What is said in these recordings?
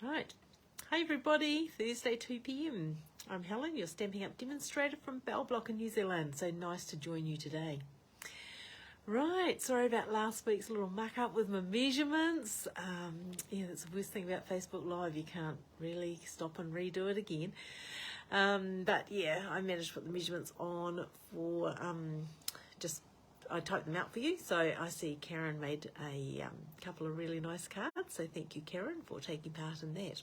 Right. Hi everybody, Thursday 2 p.m. I'm Helen, your Stampin' Up demonstrator from Bell Block in New Zealand. So nice to join you today. Right, sorry about last week's little muck up with my measurements. Yeah, that's the worst thing about Facebook Live. You can't really stop and redo it again. But yeah, I managed to put the measurements on for I typed them out for you. So I see Karen made a couple of really nice cards. So thank you, Karen, for taking part in that.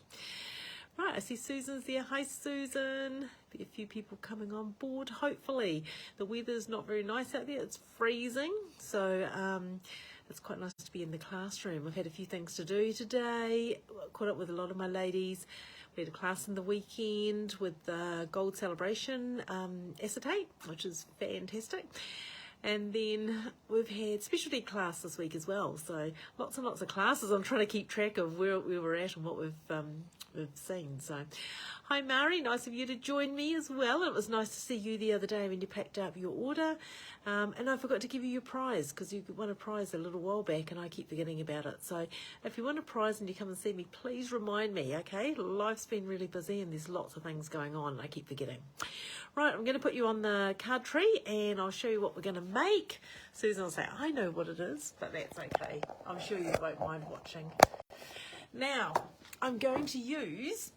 Right, I see Susan's there. Hi, Susan. Be a few people coming on board, hopefully. The weather's not very nice out there. It's freezing. So it's quite nice to be in the classroom. I've had a few things to do today. Caught up with a lot of my ladies. We had a class in the weekend with the Gold Celebration Acetate, which is fantastic. And then we've had specialty class this week as well. So lots and lots of classes. I'm trying to keep track of where we were at and what we've seen. So hi Mari, nice of you to join me as well. It was nice to see you the other day when you packed up your order. And I forgot to give you your prize because you won a prize a little while back and I keep forgetting about it. So if you want a prize and you come and see me, please remind me, okay? Life's been really busy and there's lots of things going on and I keep forgetting. Right, I'm going to put you on the card tree and I'll show you what we're going to make. Susan will say, I know what it is, but that's okay. I'm sure you won't mind watching. Now, I'm going to use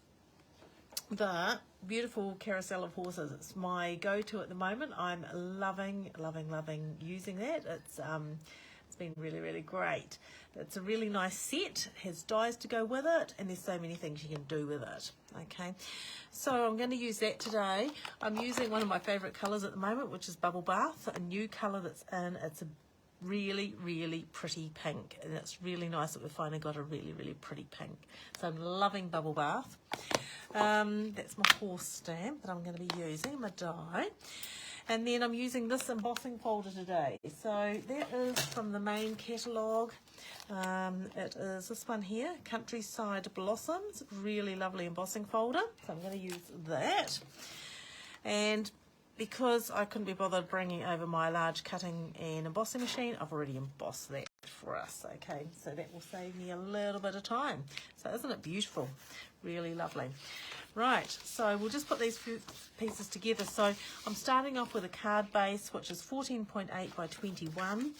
the beautiful Carousel of Horses. It's my go-to at the moment. I'm loving using that. It's been really, really great. It's a really nice set. It has dies to go with it, and there's so many things you can do with it. Okay, so I'm going to use that today. I'm using one of my favorite colors at the moment, which is Bubble Bath, a new color that's in. It's a really, really pretty pink, and it's really nice that we've finally got a really, really pretty pink. So I'm loving Bubble Bath. That's my horse stamp that I'm going to be using, my die. And then I'm using this embossing folder today. So that is from the main catalogue. It is this one here, Countryside Blossoms. Really lovely embossing folder. So I'm going to use that. And because I couldn't be bothered bringing over my large cutting and embossing machine, I've already embossed that for us. Okay, so that will save me a little bit of time. So isn't it beautiful? Really lovely. Right, so we'll just put these few pieces together. So I'm starting off with a card base, which is 14.8 by 21.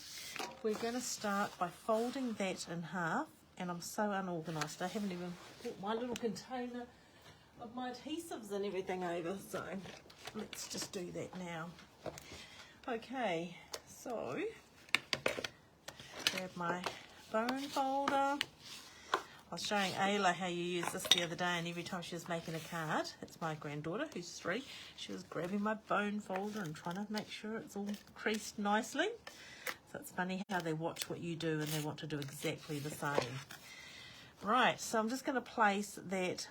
We're going to start by folding that in half, and I'm so unorganised. I haven't even put my little container of my adhesives and everything over, so let's just do that now. Okay, so grab my bone folder. I was showing Ayla how you use this the other day, and every time she was making a card, it's my granddaughter who's 3, she was grabbing my bone folder and trying to make sure it's all creased nicely. So it's funny how they watch what you do and they want to do exactly the same. Right, so I'm just going to place that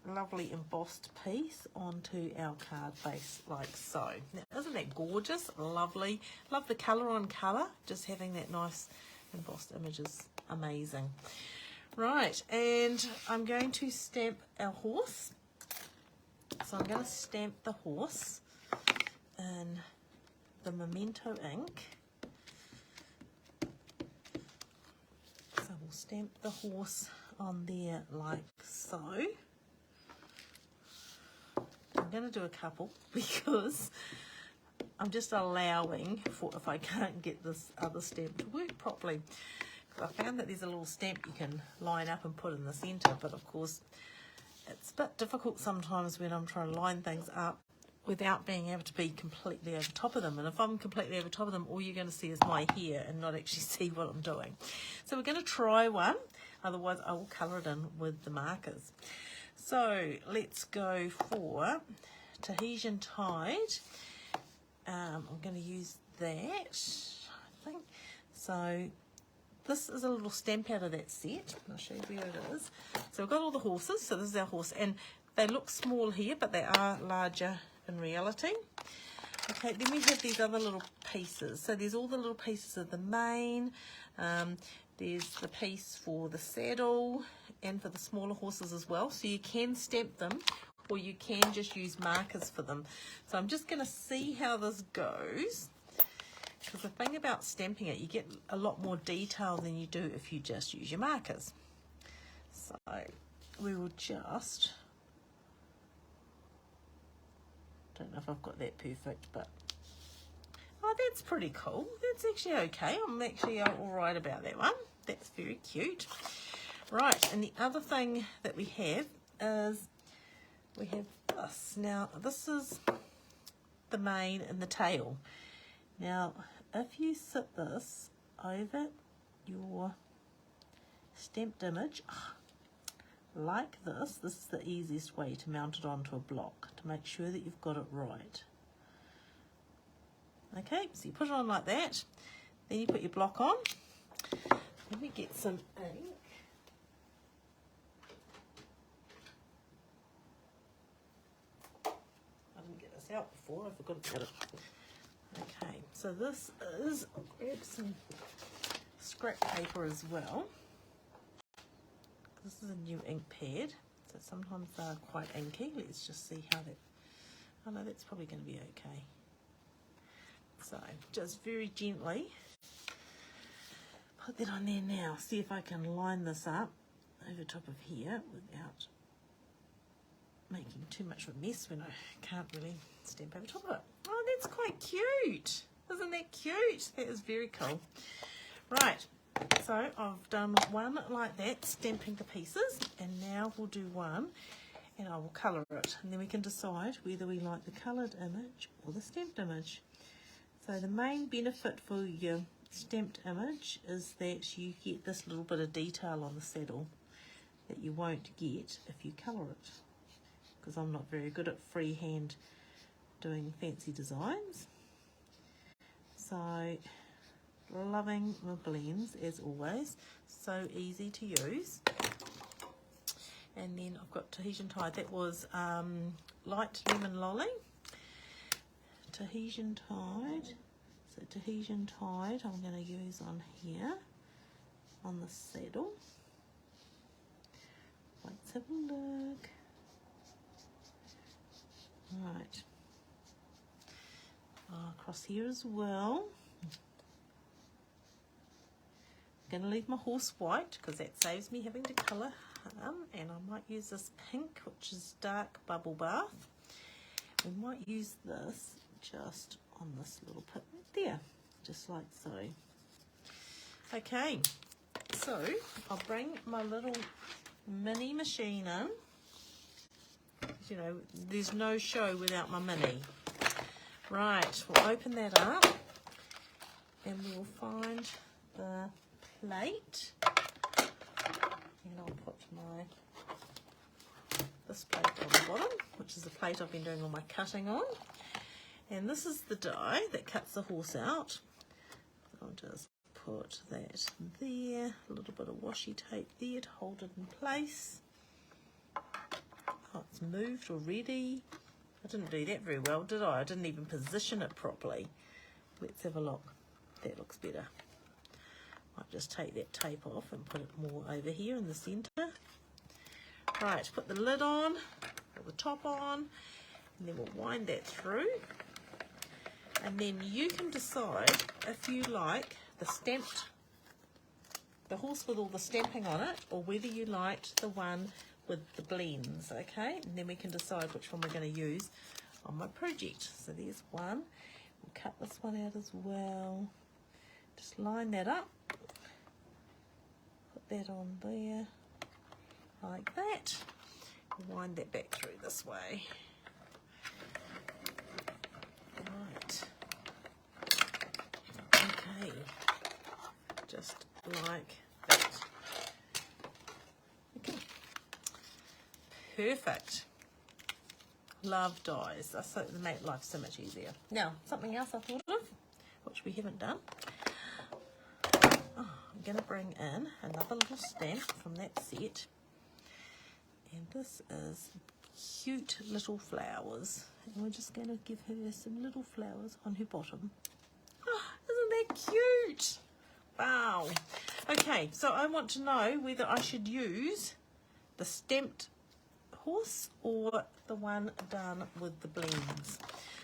lovely embossed piece onto our card base like so. Now, isn't that gorgeous? Lovely. Love the colour on colour. Just having that nice embossed image is amazing. Right, and I'm going to stamp our horse. So I'm going to stamp the horse in the Memento ink. So we'll stamp the horse on there like so. I'm going to do a couple because I'm just allowing for if I can't get this other stamp to work properly. I found that there's a little stamp you can line up and put in the centre, but of course it's a bit difficult sometimes when I'm trying to line things up without being able to be completely over top of them. And if I'm completely over top of them, all you're going to see is my hair and not actually see what I'm doing. So we're going to try one, otherwise I will colour it in with the markers. So let's go for Tahitian Tide. I'm going to use that, I think. So this is a little stamp out of that set. I'll show you where it is. So we've got all the horses. So this is our horse. And they look small here, but they are larger in reality. Okay, then we have these other little pieces. So there's all the little pieces of the mane. There's the piece for the saddle and for the smaller horses as well. So you can stamp them or you can just use markers for them. So I'm just going to see how this goes. Because the thing about stamping it, you get a lot more detail than you do if you just use your markers. So we will just, don't know if I've got that perfect, but oh, that's pretty cool. That's actually okay. I'm actually all right about that one. That's very cute. Right, and the other thing that we have is we have this. Now, this is the mane and the tail. Now, if you sit this over your stamped image, like this is the easiest way to mount it onto a block, to make sure that you've got it right. Okay, so you put it on like that, then you put your block on. Let me get some ink. I didn't get this out before, I forgot about it. Okay, so this is, I'll grab some scrap paper as well. This is a new ink pad, so sometimes they're quite inky. Let's just see how that, oh no, that's probably going to be okay. So just very gently put that on there now. See if I can line this up over top of here without making too much of a mess when I can't really stamp over top of it. Oh, that's quite cute. Isn't that cute? That is very cool. Right, so I've done one like that, stamping the pieces, and now we'll do one and I will colour it, and then we can decide whether we like the coloured image or the stamped image. So the main benefit for your stamped image is that you get this little bit of detail on the saddle that you won't get if you colour it, because I'm not very good at freehand doing fancy designs. So loving my blends as always, so easy to use. And then I've got Tahitian Tide, that was light lemon lolly. Tahitian Tide, so Tahitian Tide I'm going to use on here, on the saddle. Let's have a look. Right, across here as well. I'm going to leave my horse white because that saves me having to colour, and I might use this pink, which is dark bubble bath. We might use this just on this little pit right there, just like so. Okay, so I'll bring my little mini machine in. You know, there's no show without my mini. Right, we'll open that up and we'll find the plate, and I'll put this plate on the bottom, which is the plate I've been doing all my cutting on. And this is the die that cuts the horse out. I'll just put that there, a little bit of washi tape there to hold it in place. Oh, it's moved already. I didn't do that very well, did I? I didn't even position it properly. Let's have a look. That looks better. I'll just take that tape off and put it more over here in the centre. Right, put the lid on, put the top on, and then we'll wind that through. And then you can decide if you like the horse with all the stamping on it, or whether you liked the one with the blends, okay? And then we can decide which one we're going to use on my project. So there's one. We'll cut this one out as well. Just line that up. Put that on there, like that. Wind that back through this way. Right. Okay. Just like that. Okay. Perfect. Love dies. They make life so much easier. Now, something else I thought of, which we haven't done. I'm going to bring in another little stamp from that set. And this is cute little flowers. And we're just going to give her some little flowers on her bottom. Oh, isn't that cute? Wow. Okay, so I want to know whether I should use the stamped horse or the one done with the blends.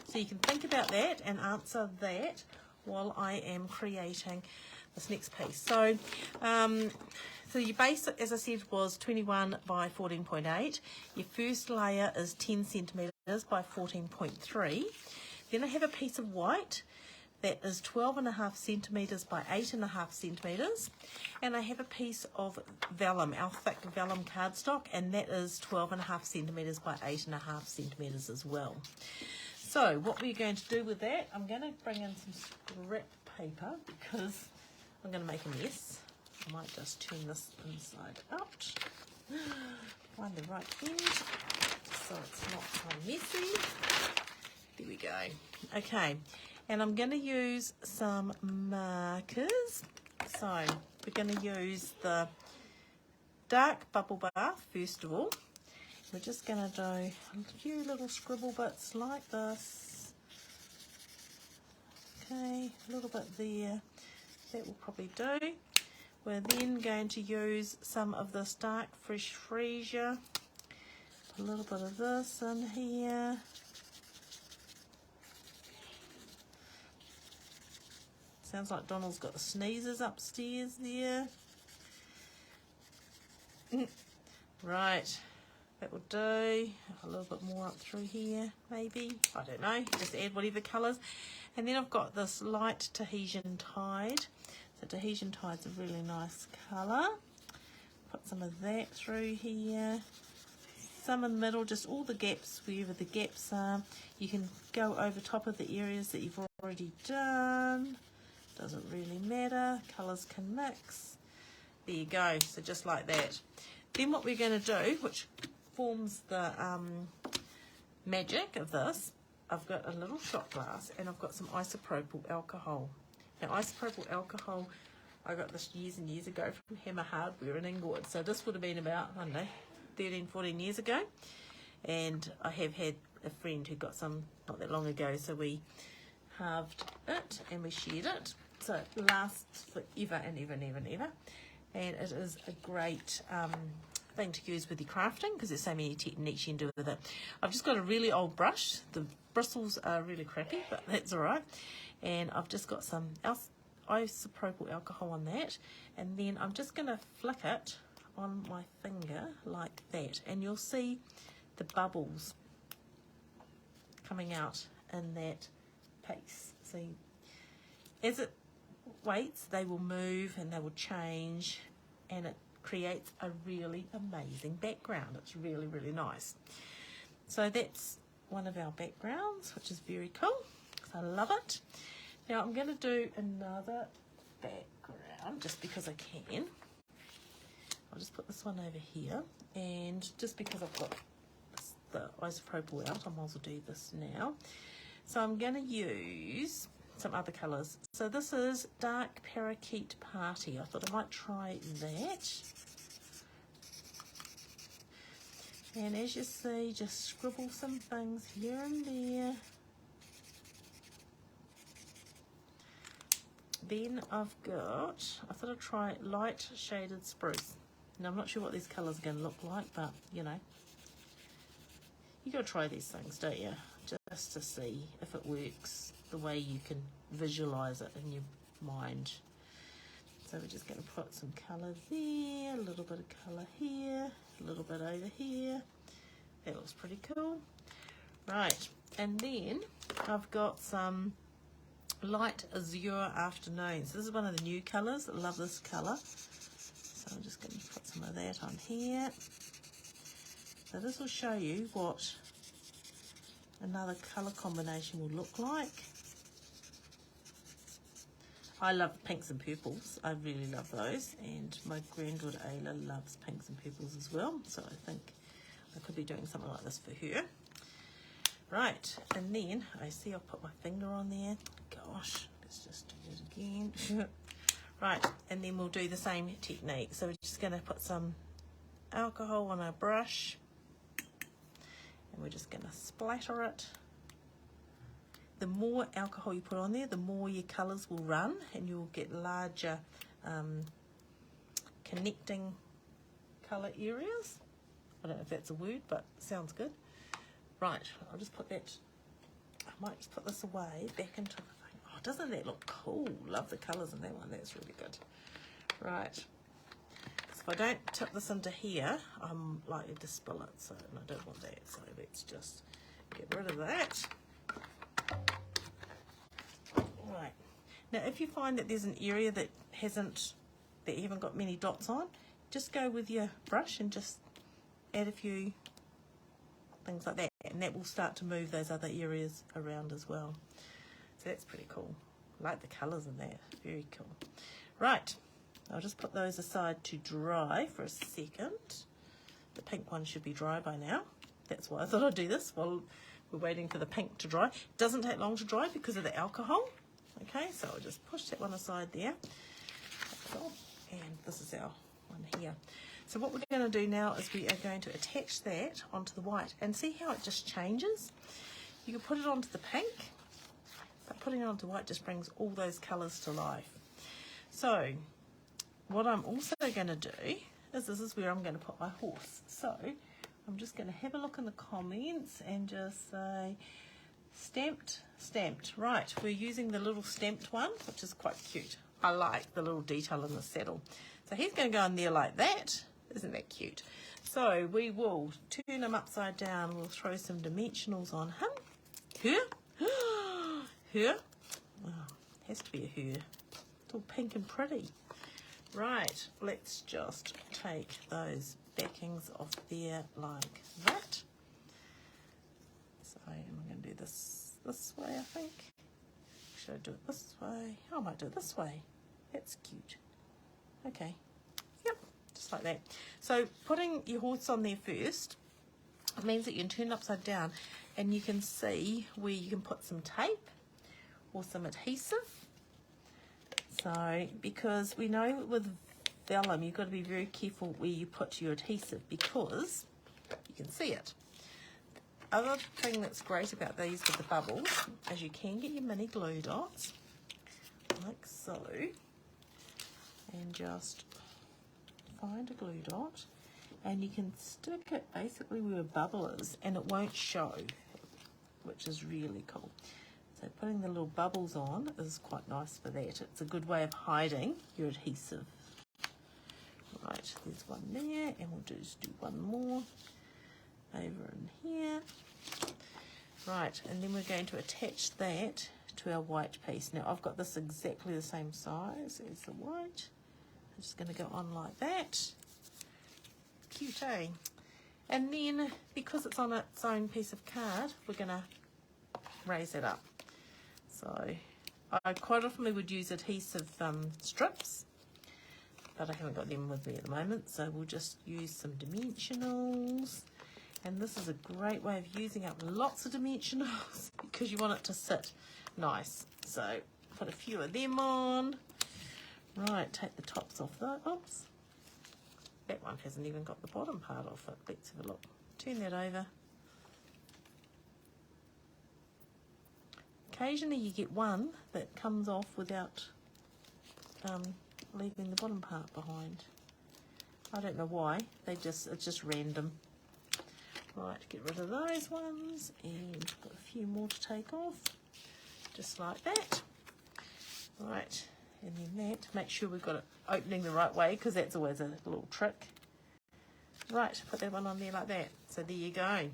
So you can think about that and answer that while I am creating this next piece. So, so your base, as I said, was 21 by 14.8. Your first layer is 10 centimetres by 14.3. Then I have a piece of white that is 12.5 centimetres by 8.5 centimetres. And I have a piece of vellum, our thick vellum cardstock, and that is 12.5 centimetres by 8.5 centimetres as well. So what we're going to do with that, I'm going to bring in some scrap paper because I'm going to make a mess. I might just turn this inside out. Find the right end so it's not so messy. There we go. Okay, and I'm going to use some markers. So we're going to use the dark bubble bath first of all. We're just going to do a few little scribble bits like this. Okay, a little bit there. That will probably do. We're then going to use some of this dark fresh freesia. Put a little bit of this in here. Sounds like Donald's got the sneezes upstairs there. Right, that will do. A little bit more up through here, maybe. I don't know, just add whatever colours. And then I've got this light Tahitian Tide. So Tahitian Tide's a really nice colour. Put some of that through here. Some in the middle, just all the gaps, wherever the gaps are. You can go over top of the areas that you've already done. Doesn't really matter, colours can mix. There you go, so just like that. Then what we're going to do, which forms the magic of this, I've got a little shot glass and I've got some isopropyl alcohol. Now isopropyl alcohol, I got this years and years ago from Hammer Hardware in Inglewood. So this would have been about, I don't know, 13, 14 years ago. And I have had a friend who got some not that long ago, so we halved it and we shared it. So it lasts forever and ever and ever and ever. And it is a great thing to use with your crafting because there's so many techniques you can do with it. I've just got a really old brush. The bristles are really crappy, but that's all right. And I've just got some isopropyl alcohol on that. And then I'm just going to flick it on my finger like that. And you'll see the bubbles coming out in that piece. See, as it waits, they will move and they will change, and it creates a really amazing background. It's really, really nice. So that's one of our backgrounds, which is very cool. I love it. Now I'm going to do another background just because I can. I'll just put this one over here, and just because I've got the isopropyl out, I might as well do this now. So I'm going to use some other colours. So this is Dark Parakeet Party. I thought I might try that. And as you see, just scribble some things here and there. Then I've got, I thought I'd try Light Shaded Spruce. Now I'm not sure what these colours are going to look like, but you know, you got to try these things, don't you? Just to see if it works the way you can visualise it in your mind. So we're just going to put some colour there, a little bit of colour here, a little bit over here. That looks pretty cool. Right, and then I've got some Light Azure Afternoon. So this is one of the new colours. I love this colour. So I'm just going to put some of that on here. So this will show you what another colour combination will look like. I love pinks and purples. I really love those. And my granddaughter Ayla loves pinks and purples as well. So I think I could be doing something like this for her. Right, and then I see I'll put my finger on there. Gosh, let's just do it again. Right, and then we'll do the same technique. So we're just going to put some alcohol on our brush, and we're just going to splatter it. The more alcohol you put on there, the more your colours will run, and you'll get larger connecting colour areas. I don't know if that's a word, but it sounds good. Right, I'll just put that, I might just put this away back into the thing. Oh, doesn't that look cool? Love the colours in that one. That's really good. Right. So if I don't tip this into here, I'm likely to spill it. So and I don't want that. So let's just get rid of that. Right. Now, if you find that there's an area that you haven't got many dots on, just go with your brush and just add a few things like that, and that will start to move those other areas around as well. So that's pretty cool. I like the colours in that. Very cool. Right. I'll just put those aside to dry for a second. The pink one should be dry by now. That's why I thought I'd do this while we're waiting for the pink to dry. It doesn't take long to dry because of the alcohol. Okay, so I'll just push that one aside there. That's all. And this is our one here. So what we're going to do now is we are going to attach that onto the white. And see how it just changes? You can put it onto the pink, but putting it onto white just brings all those colours to life. So what I'm also going to do is this is where I'm going to put my horse. So I'm just going to have a look in the comments and just say stamped, stamped. Right, we're using the little stamped one, which is quite cute. I like the little detail in the saddle. So he's going to go in there like that. Isn't that cute? So we will turn him upside down. We'll throw some dimensionals on him. Her. Her. Oh, has to be a her. It's all pink and pretty. Right, let's just take those backings off there like that. So I'm going to do this way, I think. Should I do it this way? Oh, I might do it this way. That's cute. Okay. Yep, just like that. So putting your horse on there first, it means that you can turn it upside down and you can see where you can put some tape or some adhesive. So, because we know with vellum, you've got to be very careful where you put your adhesive because you can see it. The other thing that's great about these with the bubbles is you can get your mini glue dots, like so, and just find a glue dot, and you can stick it basically where a bubble is, and it won't show, which is really cool. So putting the little bubbles on is quite nice for that. It's a good way of hiding your adhesive. Right, there's one there, and we'll just do one more over in here. Right, and then we're going to attach that to our white piece. Now I've got this exactly the same size as the white. I'm just going to go on like that. Cute, eh? And then, because it's on its own piece of card, we're going to raise it up. So I quite often would use adhesive strips, but I haven't got them with me at the moment, so we'll just use some dimensionals. And this is a great way of using up lots of dimensionals because you want it to sit nice. So put a few of them on. Right, take the tops off the, oops, that one hasn't even got the bottom part off it. Let's have a look. Turn that over. Occasionally you get one that comes off without leaving the bottom part behind. I don't know why. It's just random. Right, get rid of those ones and got a few more to take off, just like that. Right, and then that. Make sure we've got it opening the right way because that's always a little trick. Right, put that one on there like that. So there you go.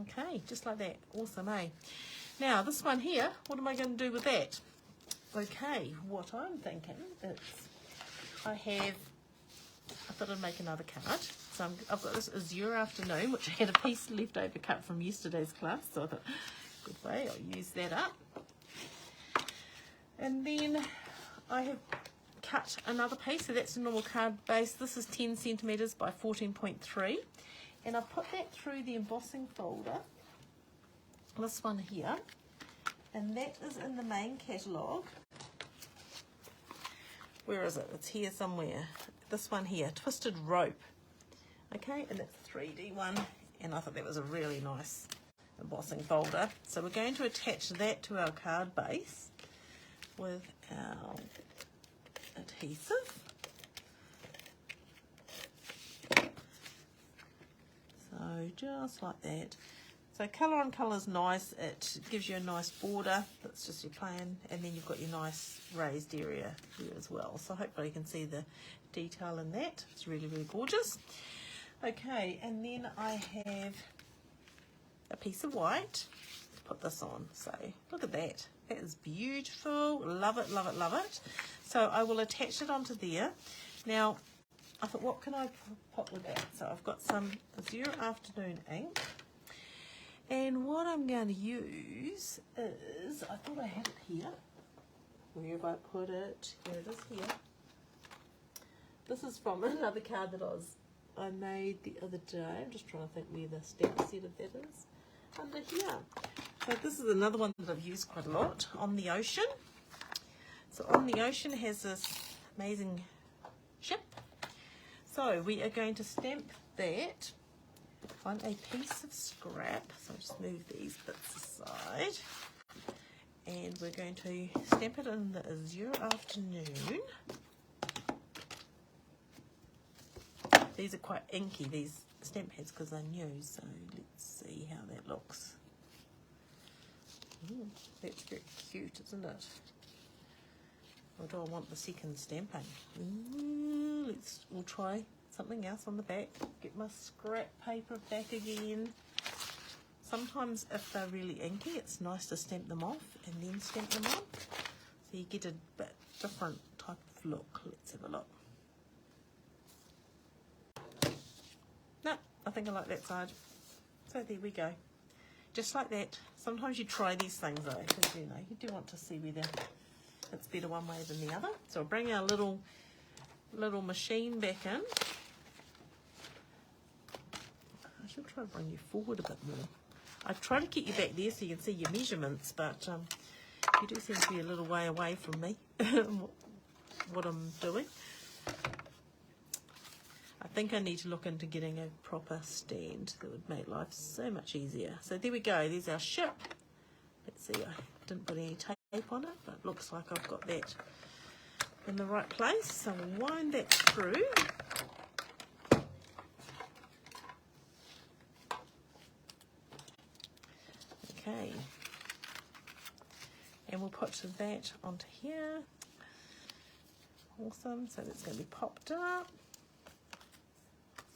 Okay, just like that. Awesome, eh? Now, this one here, what am I going to do with that? Okay, what I'm thinking is I thought I'd make another card. So I've got this Azure Afternoon, which I had a piece left over cut from yesterday's class. So I thought, good way, I'll use that up. And then I have cut another piece. So that's a normal card base. This is 10 centimetres by 14.3. And I've put that through the embossing folder. This one here, and that is in the main catalogue. Where is it? It's here somewhere. This one here, Twisted Rope. Okay, and it's a 3D one, and I thought that was a really nice embossing folder. So we're going to attach that to our card base with our adhesive. So just like that. So colour on colour is nice. It gives you a nice border. That's just your plan. And then you've got your nice raised area here as well. So hopefully you can see the detail in that. It's really, really gorgeous. Okay, and then I have a piece of white to put this on. So look at that. That is beautiful. Love it, love it, love it. So I will attach it onto there. Now, I thought, what can I put with that? So I've got some Zero Afternoon ink. And what I'm going to use is, I thought I had it here. Where have I put it? Here it is here. This is from another card that I made the other day. I'm just trying to think where the stamp set of that is. Under here. So this is another one that I've used quite a lot. On the Ocean. So On the Ocean has this amazing ship. So we are going to stamp that on a piece of scrap. So I'll just move these bits aside. And we're going to stamp it in the Zero Afternoon. These are quite inky, these stamp pads, because they're new. So let's see how that looks. Ooh, that's very cute, isn't it? Or do I want the second stamping? Ooh, we'll try something else on the back. Get my scrap paper back again. Sometimes if they're really inky, it's nice to stamp them off and then stamp them on. So you get a bit different type of look. Let's have a look. No, I think I like that side. So there we go. Just like that. Sometimes you try these things though, because you know, you do want to see whether it's better one way than the other. So I'll bring our little machine back in. I should try to bring you forward a bit more. I try to get you back there so you can see your measurements, but you do seem to be a little way away from me, what I'm doing. I think I need to look into getting a proper stand that would make life so much easier. So there we go, there's our ship. Let's see, I didn't put any tape on it, but it looks like I've got that in the right place. So we'll wind that through. Okay, and we'll put that onto here. Awesome, so that's going to be popped up.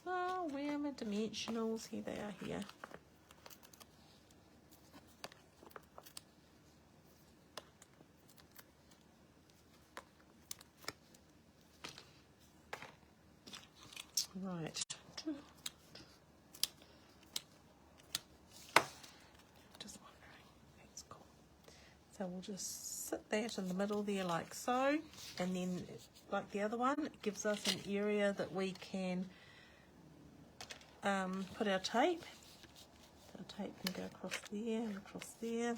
So where are my dimensionals? Here they are here. Right. Just wondering. That's cool. So we'll just sit that in the middle there like so. And then like the other one, it gives us an area that we can put our tape. Our tape can go across there and across there.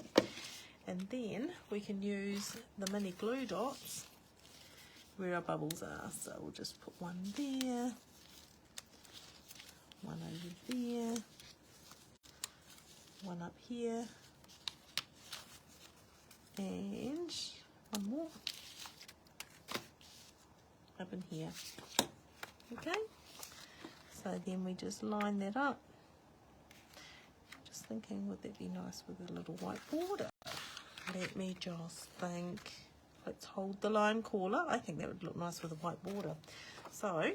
And then we can use the mini glue dots where our bubbles are. So we'll just put one there. One over there, one up here, and one more up in here. Okay, so then we just line that up. Just thinking, would that be nice with a little white border? Let me just think. Let's hold the line caller. I think that would look nice with a white border. So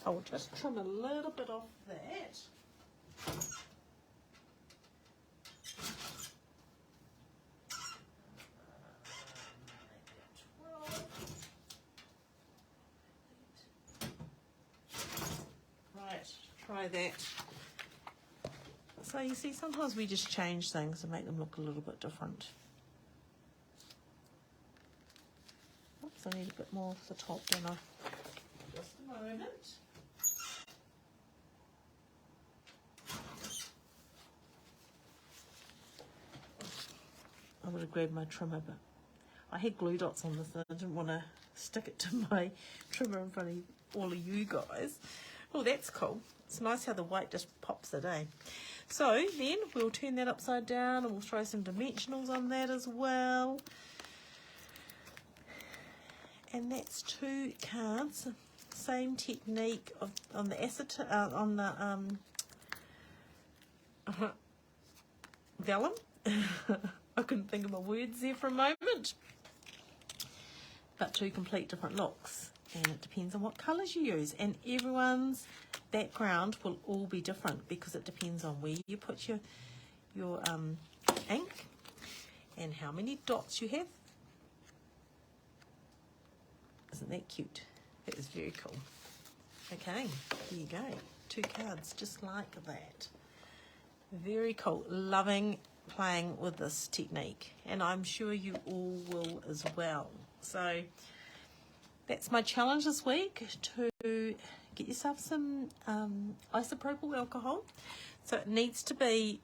I will just trim a little bit off that. Right, try that. So you see, sometimes we just change things to make them look a little bit different. Oops, I need a bit more off the top, don't I? Just a moment. I would have grabbed my trimmer, but I had glue dots on this and I didn't want to stick it to my trimmer in front of all of you guys. Oh, that's cool. It's nice how the white just pops it, eh? So then we'll turn that upside down and we'll throw some dimensionals on that as well. And that's 2 cards. Same technique on the acetate, vellum. I couldn't think of my words there for a moment. But two complete different looks, and it depends on what colours you use, and everyone's background will all be different because it depends on where you put your ink and how many dots you have. Isn't that cute? That is very cool. Okay, there you go. 2 cards just like that. Very cool. Loving playing with this technique, and I'm sure you all will as well. So that's my challenge this week, to get yourself some isopropyl alcohol. So it needs to be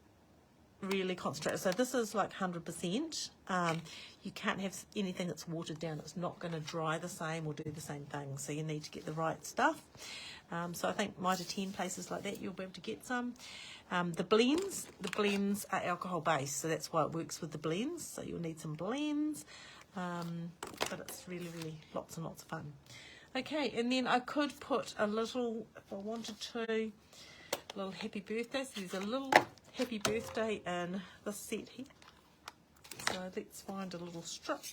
really concentrated. So this is like 100%. You can't have anything that's watered down. It's not going to dry the same or do the same thing. So you need to get the right stuff. So I think 9 to 10 places like that you'll be able to get some. The blends are alcohol based, so that's why it works with the blends. So you'll need some blends, but it's really, really lots and lots of fun. Okay, and then I could put a little, if I wanted to, a little happy birthday. So there's a little happy birthday in this set here. So let's find a little strip.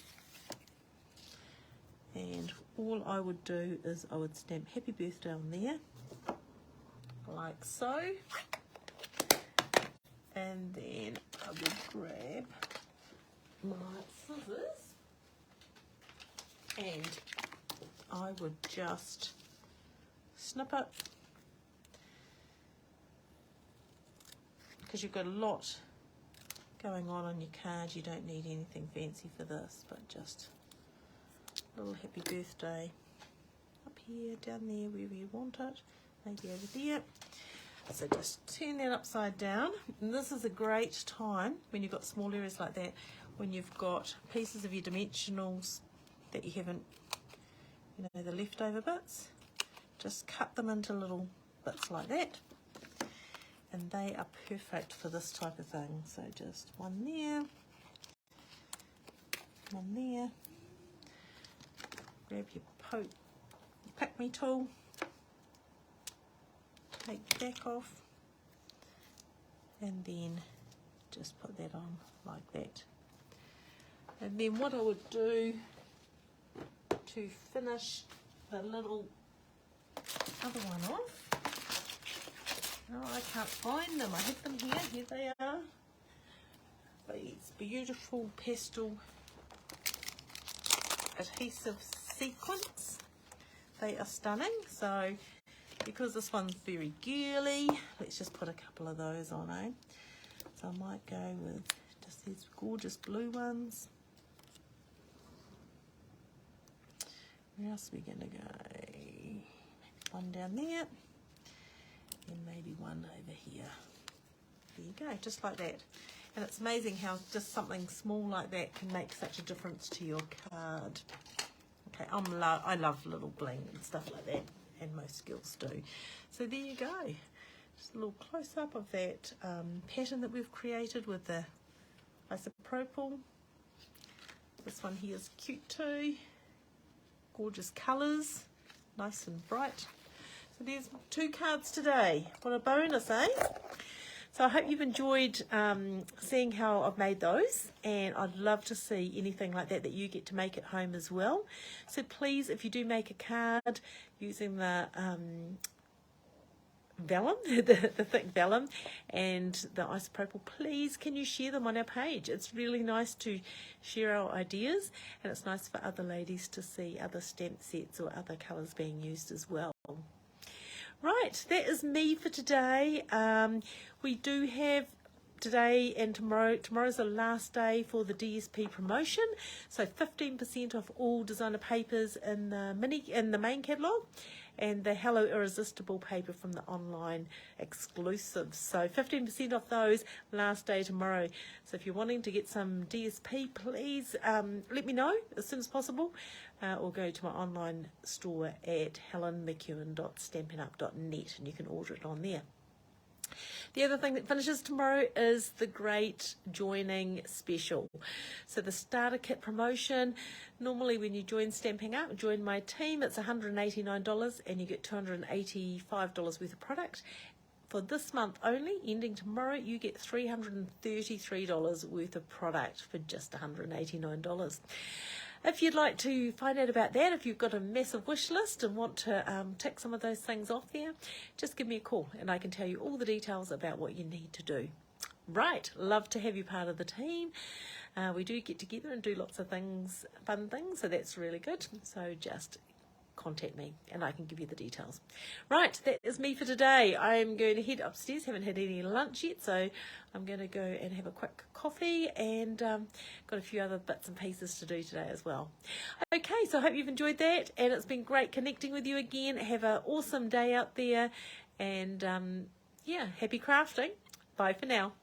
And all I would do is I would stamp happy birthday on there, like so. And then I would grab my scissors and I would just snip it, because you've got a lot going on your card. You don't need anything fancy for this, but just a little happy birthday up here, down there, wherever you want it, maybe over there. So just turn that upside down, and this is a great time when you've got small areas like that, when you've got pieces of your dimensionals that you haven't, you know, the leftover bits, just cut them into little bits like that, and they are perfect for this type of thing. So just one there, one there, grab your pick me tool, take the back off, and then just put that on like that. And then what I would do to finish the little other one off, no, I can't find them, I have them here they are, these beautiful pastel adhesive sequins. They are stunning. So because this one's very girly, let's just put a couple of those on, eh? So I might go with just these gorgeous blue ones. Where else are we going to go? Maybe one down there, and maybe one over here. There you go, just like that. And it's amazing how just something small like that can make such a difference to your card. Okay, I love little bling and stuff like that, and most girls do. So there you go. Just a little close-up of that pattern that we've created with the isopropyl. This one here is cute too. Gorgeous colours, nice and bright. So there's 2 cards today. What a bonus, eh? So I hope you've enjoyed seeing how I've made those, and I'd love to see anything like that that you get to make at home as well. So please, if you do make a card using the vellum, the thick vellum and the isopropyl, please can you share them on our page? It's really nice to share our ideas, and it's nice for other ladies to see other stamp sets or other colours being used as well. Right, that is me for today. We do have today and tomorrow. Tomorrow's the last day for the DSP promotion, so 15% off all designer papers in the main catalogue, and the Hello Irresistible paper from the online exclusives. So 15% off those, last day tomorrow. So if you're wanting to get some DSP, please let me know as soon as possible, or go to my online store at helenmckeown.stampinup.net, and you can order it on there. The other thing that finishes tomorrow is the great joining special. So the starter kit promotion, normally when you join Stampin' Up, join my team, it's $189 and you get $285 worth of product. for this month only, ending tomorrow, you get $333 worth of product for just $189. If you'd like to find out about that, if you've got a massive wish list and want to tick some of those things off there, just give me a call and I can tell you all the details about what you need to do. Right, love to have you part of the team. We do get together and do lots of things, fun things, so that's really good. So just contact me and I can give you the details. Right, that is me for today. I'm going to head upstairs, haven't had any lunch yet, so I'm going to go and have a quick coffee and got a few other bits and pieces to do today as well. Okay, so I hope you've enjoyed that and it's been great connecting with you again. Have an awesome day out there and yeah, happy crafting. Bye for now.